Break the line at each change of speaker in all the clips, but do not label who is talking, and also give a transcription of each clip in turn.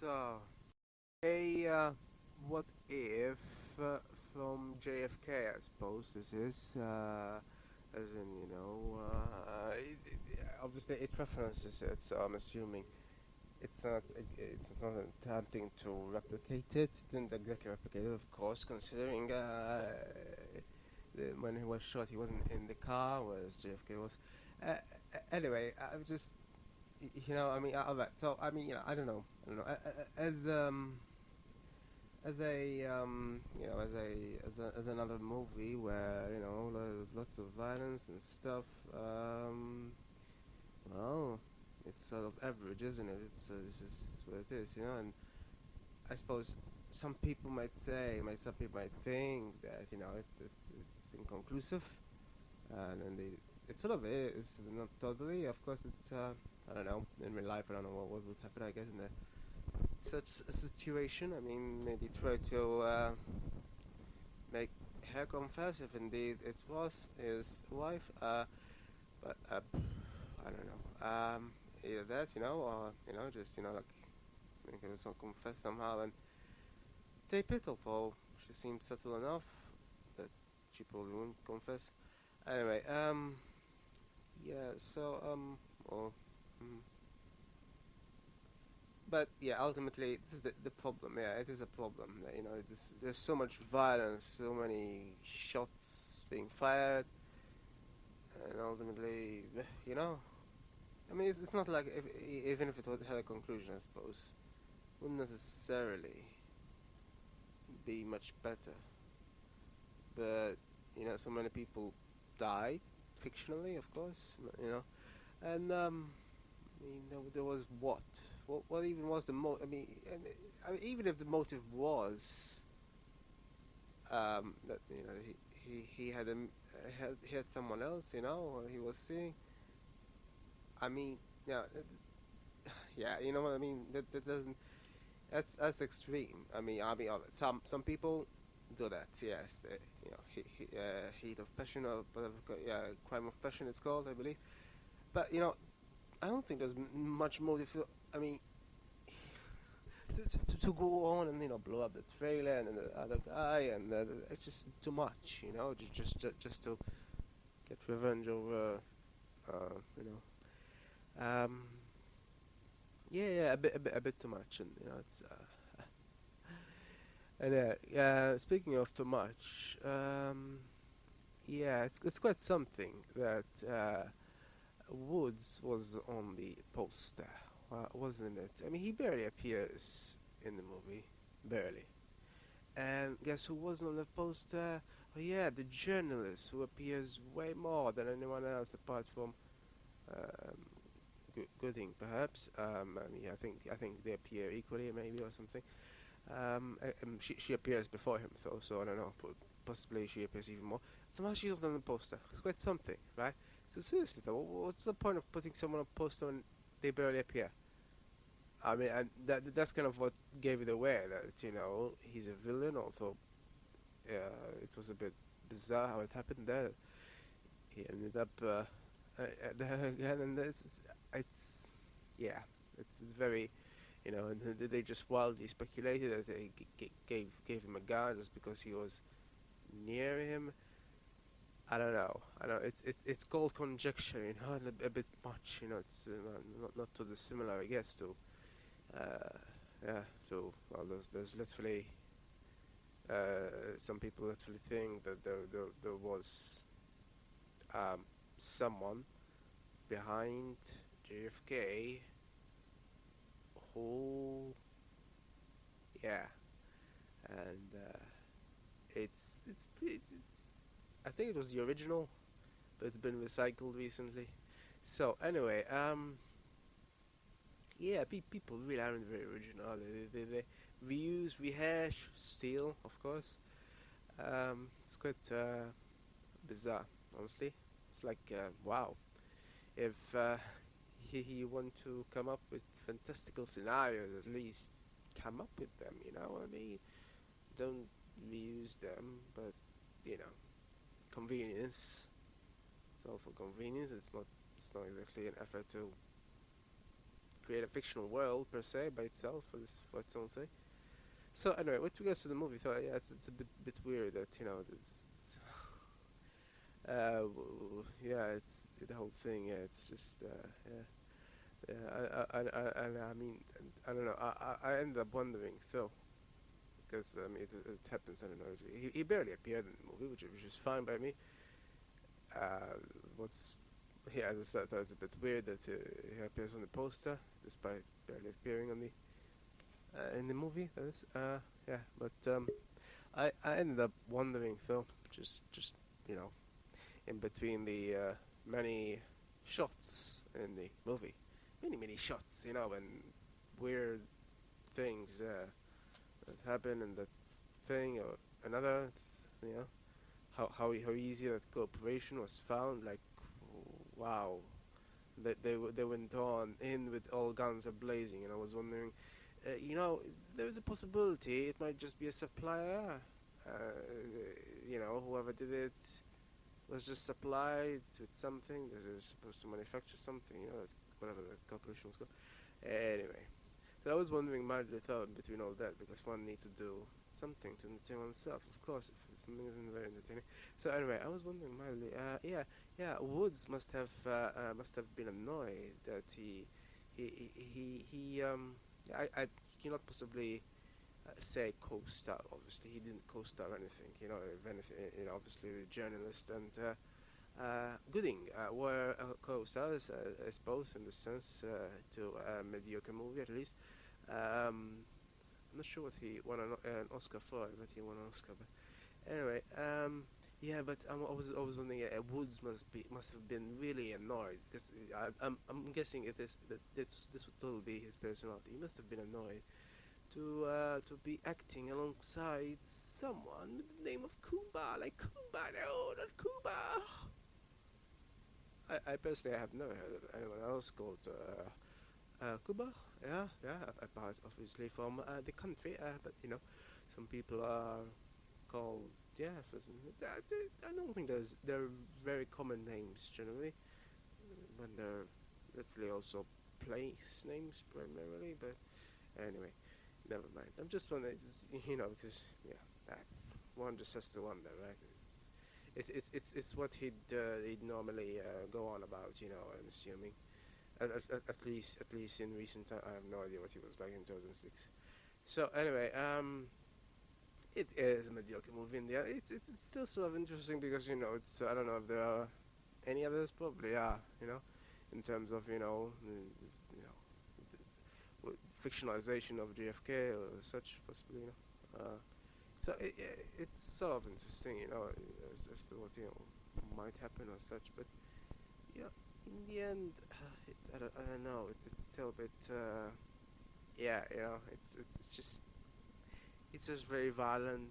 So, a what if from JFK, I suppose this is, as in, obviously it references it, so I'm assuming it's not attempting to replicate it. It didn't exactly replicate it, of course, considering when he was shot, he wasn't in the car, whereas JFK was. Uh, anyway, I'm just I mean, all that. So, I mean, as a as another movie where there's lots of violence and stuff. Well, it's sort of average, isn't it? It's just what it is, And I suppose some people might think that it's inconclusive, and then it sort of is, not totally. Of course, it's I don't know. In real life, I don't know what would happen. I guess in such a situation, I mean, maybe try to make her confess if indeed it was his wife. But I don't know. Either that, or just like make her confess somehow and tape it. Although she seemed subtle enough that she probably won't confess. Anyway, yeah. So well. Mm. But yeah, ultimately, this is the problem. Yeah, it is a problem. That, there's so much violence, so many shots being fired, and ultimately, I mean, it's not like even if it would have a conclusion, I suppose, wouldn't necessarily be much better. But so many people died fictionally, of course, and I mean, there was what? What even was the I mean, even if the motive was that he had he had someone else, or he was seeing. I mean, yeah, yeah, you know what I mean. That doesn't. That's extreme. I mean, some people do that. Yes, heat of passion or whatever. Yeah, crime of passion. It's called, I believe. But I don't think there's much motive. I mean, to go on and blow up the trailer and the other guy, and it's just too much. Just to get revenge over. Uh, you know. Yeah, a bit too much, and it's. And speaking of too much, yeah, it's quite something that Woods was on the poster, wasn't it? I mean, he barely appears in the movie, barely. And guess who was on the poster? Oh yeah, the journalist who appears way more than anyone else apart from um, Gooding, perhaps. I mean, I think they appear equally, maybe or something. She appears before him, though, so I don't know. Possibly she appears even more. Somehow she's not on the poster. It's quite something, right? So seriously, though, what's the point of putting someone on a poster when they barely appear? I mean, and that's kind of what gave it away. That he's a villain. Although it was a bit bizarre how it happened there. He ended up there again, and it's yeah, it's very and they just wildly speculated that they gave him a gun just because he was near him. I don't know. I don't. It's called conjecture, and a bit much. It's not too dissimilar, I guess, to yeah. To well, there's literally some people literally think that there was someone behind JFK who yeah, and it's I think it was the original, but it's been recycled recently. So anyway, yeah, people really aren't very original. They reuse, rehash, steal, of course. It's quite bizarre, honestly. It's like wow, if you want to come up with fantastical scenarios, at least come up with them. You know what I mean? Don't reuse them, but you know, convenience. It's all for convenience. It's not. It's not exactly an effort to create a fictional world per se by itself for its own sake. So anyway, with regards to the movie, so yeah, it's a bit weird that it's yeah, it's the whole thing. Yeah, it's just yeah. Yeah, I mean, I don't know. I ended up wondering though, because I mean, it happens. I don't know. He barely appeared in the movie, which is fine by me. Uh, what's Yeah, as I said, I thought it's a bit weird that he appears on the poster despite barely appearing on the in the movie. That is, yeah. But I ended up wondering though, just you know, in between the many shots in the movie, many shots, and weird things that happen and that thing or another. How easy that cooperation was found. Like, wow, they went on in with all guns a blazing, and I was wondering, there is a possibility it might just be a supplier. Whoever did it was just supplied with something. They're supposed to manufacture something. Whatever that corporation was called. Anyway, so I was wondering mildly thought between all that because one needs to do something to entertain oneself, of course, if something isn't very entertaining. So anyway, I was wondering mildly. Yeah. Woods must have been annoyed that I cannot possibly say co-star. Obviously, he didn't co-star anything. If anything, obviously the journalist and Gooding were co-stars, I suppose, in the sense to a mediocre movie at least. I'm not sure what he won an Oscar for, but he won an Oscar. But anyway, yeah, but I was wondering. Woods must have been really annoyed because I'm guessing that this would totally be his personality. He must have been annoyed to be acting alongside someone with the name of Kumba, like Kumba. No, not Kumba. I personally have never heard of anyone else called Cuba. Yeah, apart obviously from the country, but some people are called, yeah. I don't think they're very common names generally, when they're literally also place names primarily. But anyway, never mind. I'm just wondering, because yeah, one just has to wonder, right? It's what he'd normally go on about. I'm assuming. At least in recent time, I have no idea what he was like in 2006. So anyway, it is a mediocre movie. In the end. It's still sort of interesting because it's I don't know if there are any others. Probably are. In terms of fictionalization of JFK or such, possibly. So it's sort of interesting, as to what might happen or such. But in the end, I don't know. It's still a bit. Yeah, it's just very violent.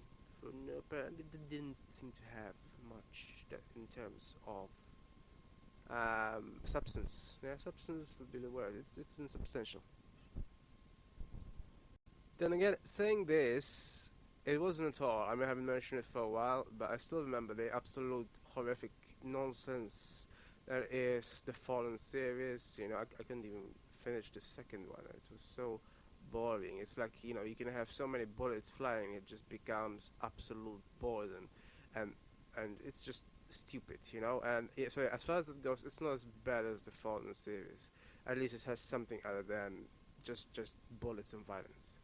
But it didn't seem to have much that in terms of substance. Yeah, substance would be the word. It's insubstantial. Then again, saying this, it wasn't at all. I mean, I haven't mentioned it for a while, but I still remember the absolute horrific nonsense that is the Fallen series. I couldn't even finish the second one. It was so boring. It's like you can have so many bullets flying, it just becomes absolute boredom, and it's just stupid. And yeah, so as far as it goes, it's not as bad as the Fallen series. At least it has something other than just bullets and violence.